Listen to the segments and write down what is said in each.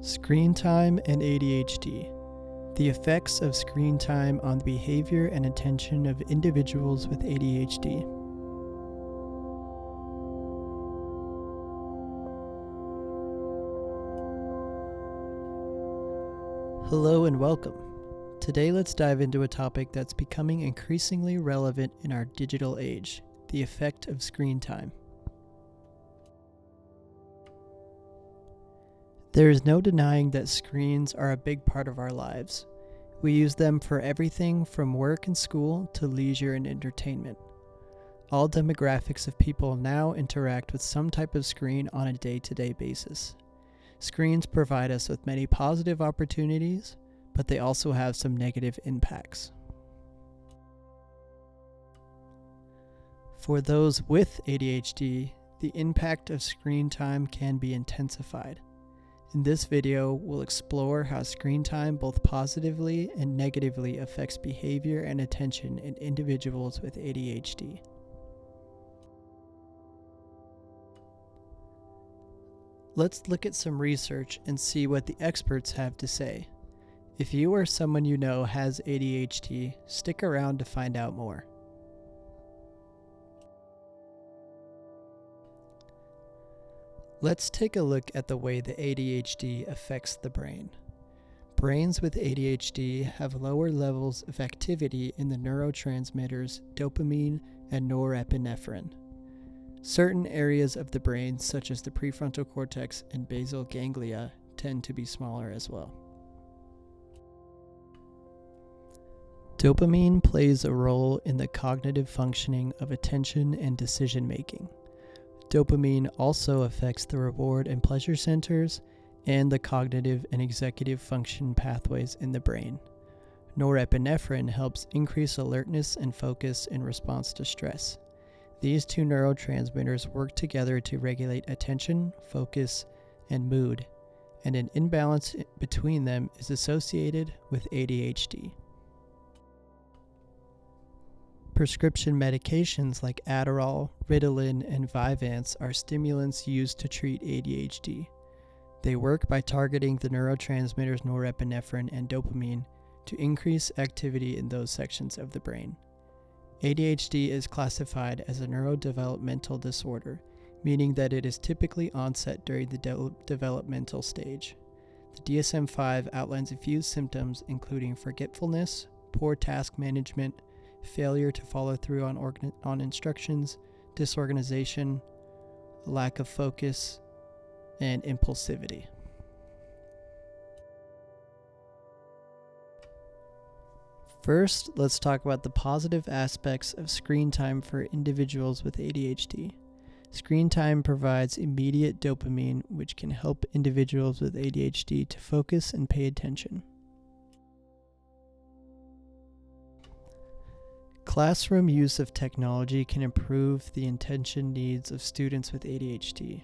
Screen time and ADHD. The effects of screen time on the behavior and attention of individuals with ADHD. Hello and welcome. Today let's dive into a topic that's becoming increasingly relevant in our digital age, the effect of screen time. There is no denying that screens are a big part of our lives. We use them for everything from work and school to leisure and entertainment. All demographics of people now interact with some type of screen on a day-to-day basis. Screens provide us with many positive opportunities, but they also have some negative impacts. For those with ADHD, the impact of screen time can be intensified. In this video, we'll explore how screen time both positively and negatively affects behavior and attention in individuals with ADHD. Let's look at some research and see what the experts have to say. If you or someone you know has ADHD, stick around to find out more. Let's take a look at the way the ADHD affects the brain. Brains with ADHD have lower levels of activity in the neurotransmitters dopamine and norepinephrine. Certain areas of the brain, such as the prefrontal cortex and basal ganglia, tend to be smaller as well. Dopamine plays a role in the cognitive functioning of attention and decision making. Dopamine also affects the reward and pleasure centers and the cognitive and executive function pathways in the brain. Norepinephrine helps increase alertness and focus in response to stress. These two neurotransmitters work together to regulate attention, focus, and mood, and an imbalance between them is associated with ADHD. Prescription medications like Adderall, Ritalin, and Vyvanse are stimulants used to treat ADHD. They work by targeting the neurotransmitters norepinephrine and dopamine to increase activity in those sections of the brain. ADHD is classified as a neurodevelopmental disorder, meaning that it is typically onset during the developmental stage. The DSM-5 outlines a few symptoms including forgetfulness, poor task management, failure to follow through on instructions, disorganization, lack of focus, and impulsivity. First, let's talk about the positive aspects of screen time for individuals with ADHD. Screen time provides immediate dopamine, which can help individuals with ADHD to focus and pay attention. Classroom use of technology can improve the attention needs of students with ADHD.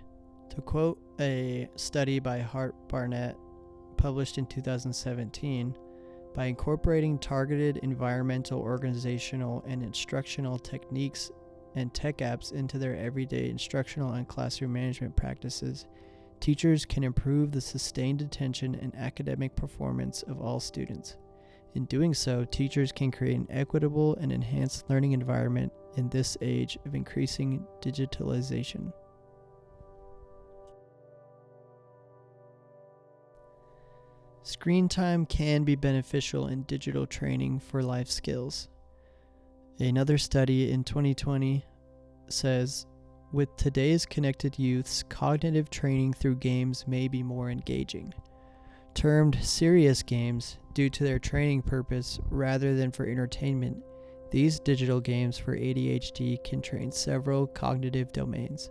To quote a study by Hart Barnett, published in 2017, by incorporating targeted environmental, organizational, and instructional techniques and tech apps into their everyday instructional and classroom management practices, teachers can improve the sustained attention and academic performance of all students. In doing so, teachers can create an equitable and enhanced learning environment in this age of increasing digitalization. Screen time can be beneficial in digital training for life skills. Another study in 2020 says, with today's connected youths, cognitive training through games may be more engaging. Termed serious games due to their training purpose rather than for entertainment, these digital games for ADHD can train several cognitive domains.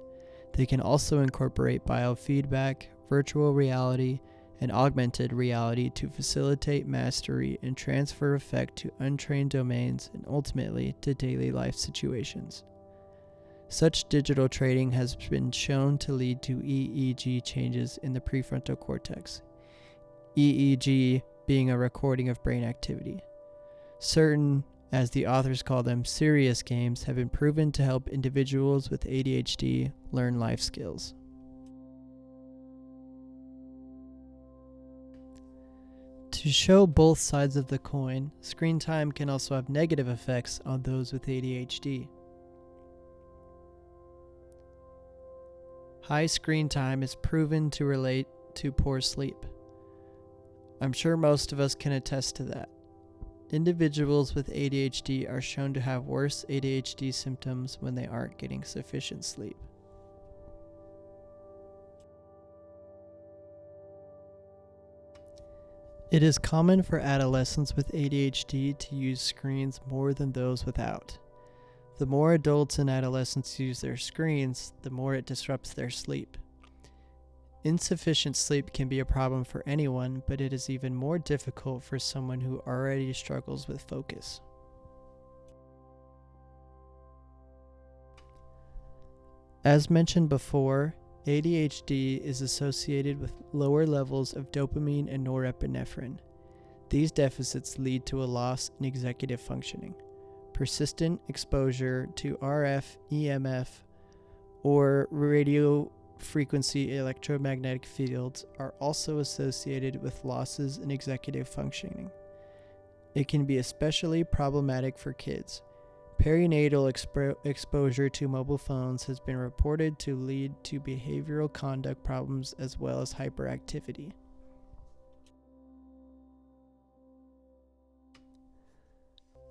They can also incorporate biofeedback, virtual reality, and augmented reality to facilitate mastery and transfer effect to untrained domains and ultimately to daily life situations. Such digital training has been shown to lead to EEG changes in the prefrontal cortex. EEG being a recording of brain activity. Certain, as the authors call them, serious games have been proven to help individuals with ADHD learn life skills. To show both sides of the coin, screen time can also have negative effects on those with ADHD. High screen time is proven to relate to poor sleep. I'm sure most of us can attest to that. Individuals with ADHD are shown to have worse ADHD symptoms when they aren't getting sufficient sleep. It is common for adolescents with ADHD to use screens more than those without. The more adults and adolescents use their screens, the more it disrupts their sleep. Insufficient sleep can be a problem for anyone, but it is even more difficult for someone who already struggles with focus. As mentioned before, ADHD is associated with lower levels of dopamine and norepinephrine. These deficits lead to a loss in executive functioning. Persistent exposure to RF, EMF, or radio frequency electromagnetic fields are also associated with losses in executive functioning. It can be especially problematic for kids. Perinatal exposure to mobile phones has been reported to lead to behavioral conduct problems as well as hyperactivity.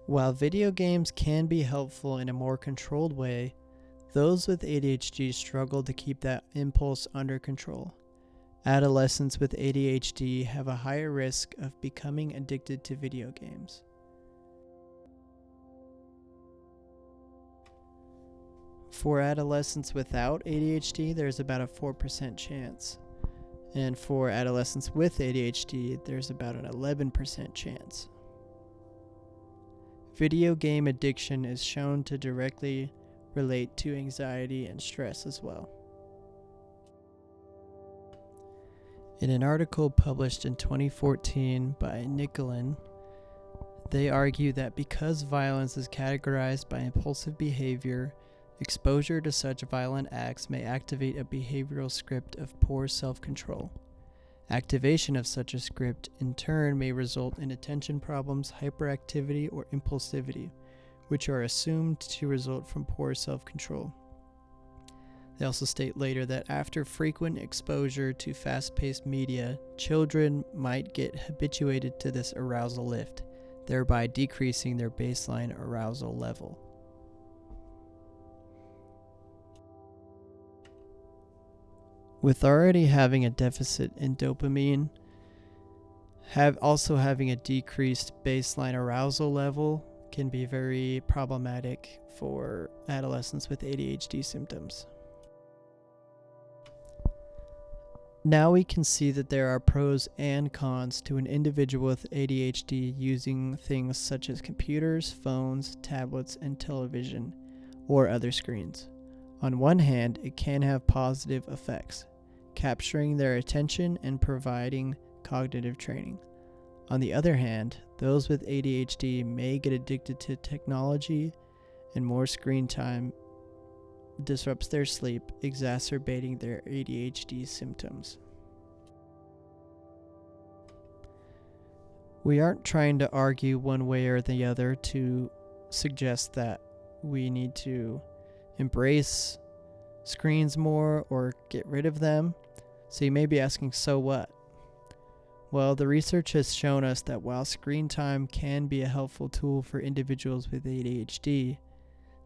While video games can be helpful in a more controlled way, those with ADHD struggle to keep that impulse under control. Adolescents with ADHD have a higher risk of becoming addicted to video games. For adolescents without ADHD, there's about a 4% chance. And for adolescents with ADHD, there's about an 11% chance. Video game addiction is shown to directly relate to anxiety and stress as well. In an article published in 2014 by Nicolin, they argue that because violence is categorized by impulsive behavior, exposure to such violent acts may activate a behavioral script of poor self-control. Activation of such a script, in turn, may result in attention problems, hyperactivity, or impulsivity, which are assumed to result from poor self-control. They also state later that after frequent exposure to fast-paced media, children might get habituated to this arousal lift, thereby decreasing their baseline arousal level. With already having a deficit in dopamine, also having a decreased baseline arousal level can be very problematic for adolescents with ADHD symptoms. Now we can see that there are pros and cons to an individual with ADHD using things such as computers, phones, tablets, and television, or other screens. On one hand, it can have positive effects, capturing their attention and providing cognitive training. On the other hand, those with ADHD may get addicted to technology, and more screen time disrupts their sleep, exacerbating their ADHD symptoms. We aren't trying to argue one way or the other to suggest that we need to embrace screens more or get rid of them. So you may be asking, so what? Well, the research has shown us that while screen time can be a helpful tool for individuals with ADHD,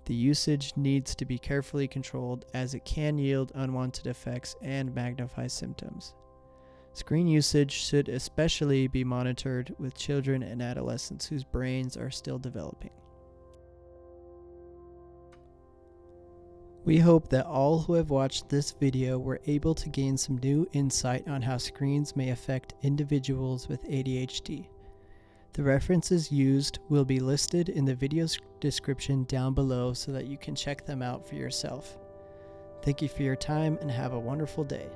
the usage needs to be carefully controlled as it can yield unwanted effects and magnify symptoms. Screen usage should especially be monitored with children and adolescents whose brains are still developing. We hope that all who have watched this video were able to gain some new insight on how screens may affect individuals with ADHD. The references used will be listed in the video description down below so that you can check them out for yourself. Thank you for your time and have a wonderful day.